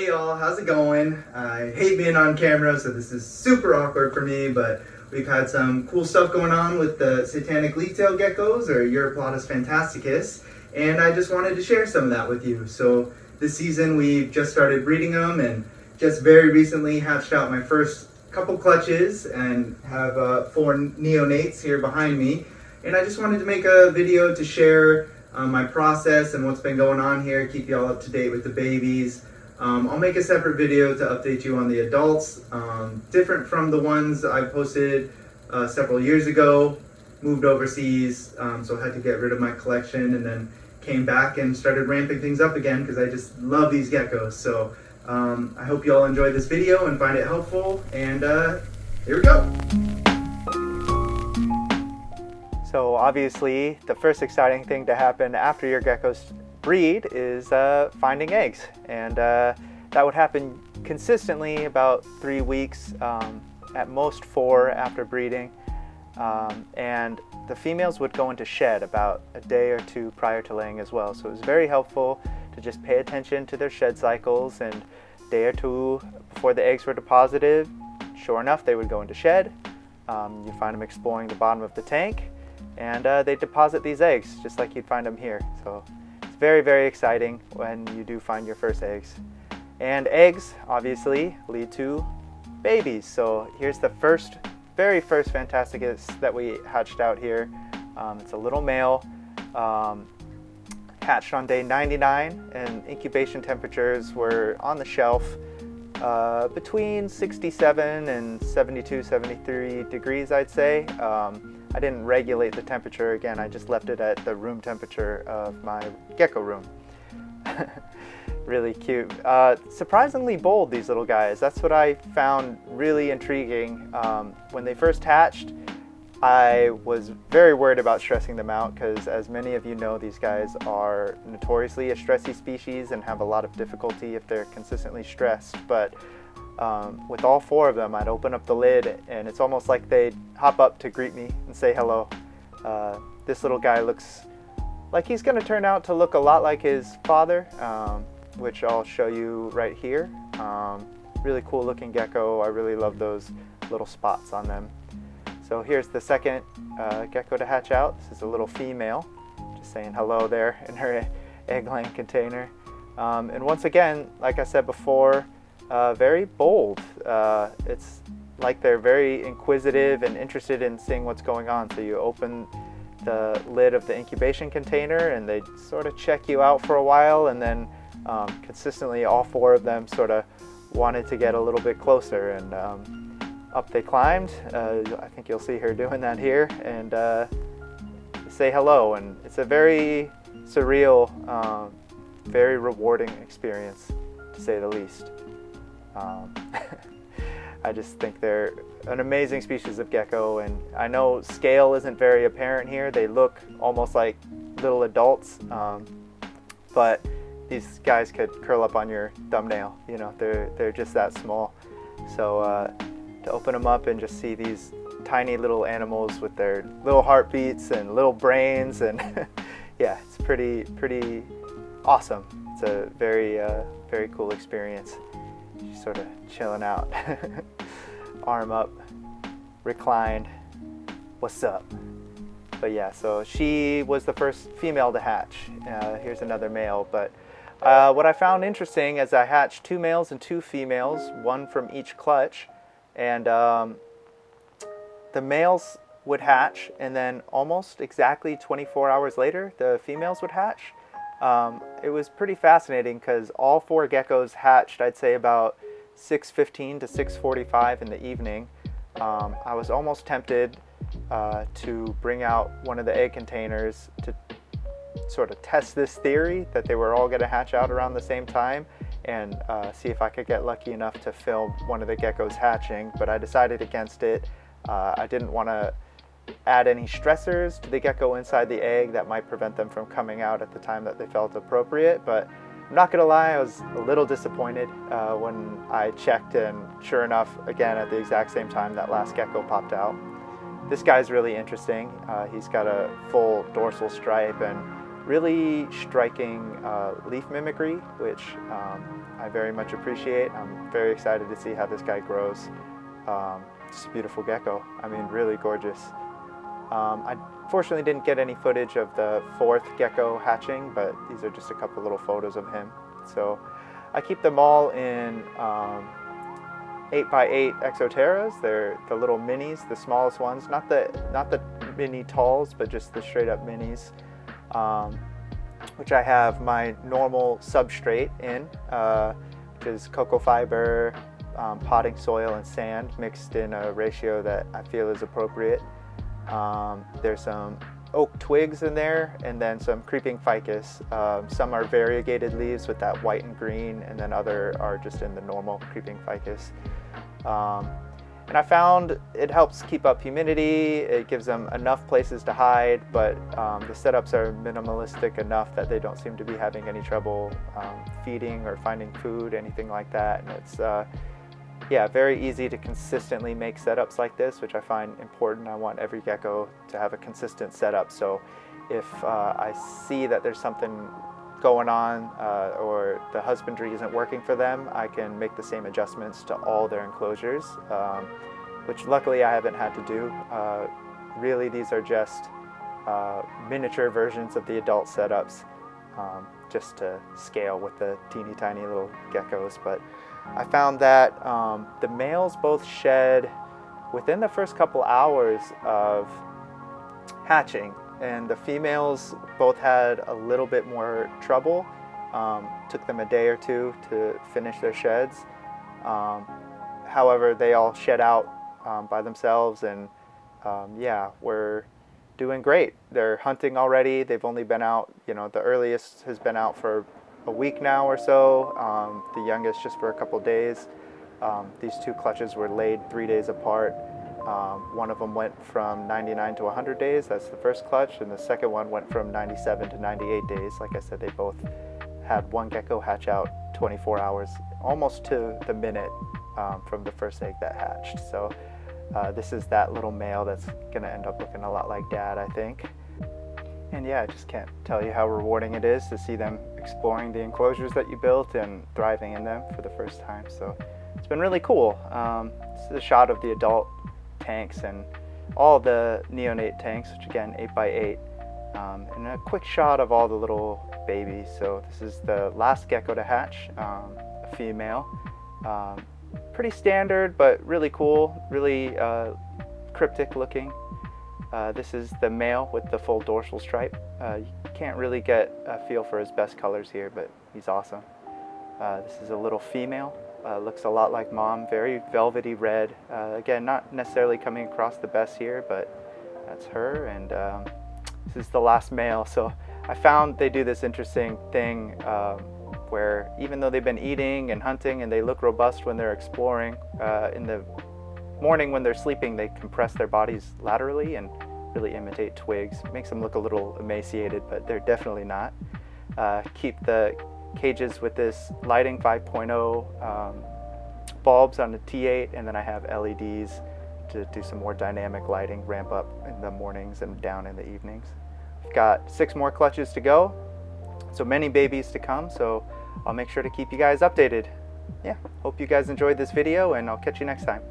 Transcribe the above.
Hey y'all, how's it going? I hate being on camera, so this is super awkward for me, but we've had some cool stuff going on with the satanic leaf-tailed geckos, or Uroplatus phantasticus, and I just wanted to share some of that with you. So this season we've just started breeding them, and just very recently hatched out my first couple clutches, and have 4 neonates here behind me. And I just wanted to make a video to share my process and what's been going on here, keep you all up to date with the babies. I'll make a separate video to update you on the adults, different from the ones I posted several years ago. Moved overseas, so I had to get rid of my collection, and then came back and started ramping things up again because I just love these geckos. So I hope you all enjoyed this video and find it helpful, and here we go. So obviously the first exciting thing to happen after your geckos breed is finding eggs, and that would happen consistently about 3 weeks, at most 4 after breeding, and the females would go into shed about a day or 2 prior to laying as well. So it was very helpful to just pay attention to their shed cycles, and a day or 2 before the eggs were deposited, sure enough they would go into shed. You'd find them exploring the bottom of the tank, and they deposit these eggs just like you'd find them here. So it's very, very exciting when you do find your first eggs. And eggs obviously lead to babies. So here's the very first Phantasticus that we hatched out here. It's a little male, hatched on day 99, and incubation temperatures were on the shelf between 67 and 72, 73 degrees, I'd say. I didn't regulate the temperature again, I just left it at the room temperature of my gecko room. Really cute. Surprisingly bold, these little guys. That's what I found really intriguing. When they first hatched, I was very worried about stressing them out because, as many of you know, these guys are notoriously a stressy species and have a lot of difficulty if they're consistently stressed. But with all 4 of them, I'd open up the lid and it's almost like they'd hop up to greet me and say hello. This little guy looks like he's going to turn out to look a lot like his father, which I'll show you right here. Really cool looking gecko. I really love those little spots on them. So here's the second gecko to hatch out. This is a little female, just saying hello there in her egg-laying container. And once again, like I said before, very bold. It's like they're very inquisitive and interested in seeing what's going on. So you open the lid of the incubation container and they sort of check you out for a while, and then consistently all 4 of them sort of wanted to get a little bit closer, and up they climbed. I think you'll see her doing that here, and say hello, and it's a very surreal, very rewarding experience, to say the least. I just think they're an amazing species of gecko, and I know scale isn't very apparent here. They look almost like little adults, but these guys could curl up on your thumbnail. You know, they're just that small. So to open them up and just see these tiny little animals with their little heartbeats and little brains, and yeah, it's pretty awesome. It's a very very cool experience. She's sort of chilling out, arm up, reclined, what's up? But yeah, so she was the first female to hatch. Here's another male, but what I found interesting is I hatched 2 males and 2 females, 1 from each clutch, and the males would hatch, and then almost exactly 24 hours later, the females would hatch. It was pretty fascinating because all 4 geckos hatched, I'd say about 6:15 to 6:45 in the evening. I was almost tempted to bring out one of the egg containers to sort of test this theory that they were all going to hatch out around the same time, and see if I could get lucky enough to film one of the geckos hatching, but I decided against it. I didn't want to add any stressors to the gecko inside the egg that might prevent them from coming out at the time that they felt appropriate. But I'm not gonna lie, I was a little disappointed when I checked, and sure enough, again at the exact same time, that last gecko popped out. This guy's really interesting. He's got a full dorsal stripe and really striking leaf mimicry, which I very much appreciate. I'm very excited to see how this guy grows. Just a beautiful gecko. I mean, really gorgeous. I fortunately didn't get any footage of the 4th gecko hatching, but these are just a couple little photos of him. So I keep them all in 8x8 exoterras. They're the little minis, the smallest ones, not the mini talls, but just the straight up minis, which I have my normal substrate in, which is cocoa fiber, potting soil, and sand mixed in a ratio that I feel is appropriate. There's some oak twigs in there, and then some creeping ficus. Some are variegated leaves with that white and green, and then other are just in the normal creeping ficus. And I found it helps keep up humidity, it gives them enough places to hide, but the setups are minimalistic enough that they don't seem to be having any trouble feeding or finding food, anything like that. And it's yeah, very easy to consistently make setups like this, which I find important. I want every gecko to have a consistent setup, so if I see that there's something going on or the husbandry isn't working for them, I can make the same adjustments to all their enclosures, which luckily I haven't had to do. Really, these are just miniature versions of the adult setups, just to scale with the teeny tiny little geckos. But I found that the males both shed within the first couple hours of hatching, and the females both had a little bit more trouble. Took them a day or two to finish their sheds. However, they all shed out by themselves, and yeah, we're doing great. They're hunting already. They've only been out, you know, the earliest has been out for a week now or so, the youngest just for a couple days. These 2 clutches were laid 3 days apart. One of them went from 99 to 100 days, that's the first clutch, and the second one went from 97 to 98 days. Like I said, they both had one gecko hatch out 24 hours, almost to the minute, from the first egg that hatched. So this is that little male that's gonna end up looking a lot like Dad, I think. And yeah, I just can't tell you how rewarding it is to see them exploring the enclosures that you built and thriving in them for the first time. So it's been really cool. This is a shot of the adult tanks and all the neonate tanks, which again 8x8, and a quick shot of all the little babies. So this is the last gecko to hatch, a female. Pretty standard, but really cool, really cryptic looking. This is the male with the full dorsal stripe. You can't really get a feel for his best colors here, but he's awesome. This is a little female. Looks a lot like Mom, very velvety red. Again, not necessarily coming across the best here, but that's her. And this is the last male. So I found they do this interesting thing where even though they've been eating and hunting and they look robust when they're exploring, in the morning when they're sleeping, they compress their bodies laterally and really imitate twigs. Makes them look a little emaciated, but they're definitely not. Keep the cages with this lighting 5.0 bulbs on the T8, and then I have LEDs to do some more dynamic lighting, ramp up in the mornings and down in the evenings. We've got 6 more clutches to go, so many babies to come, so I'll make sure to keep you guys updated. Yeah, hope you guys enjoyed this video, and I'll catch you next time.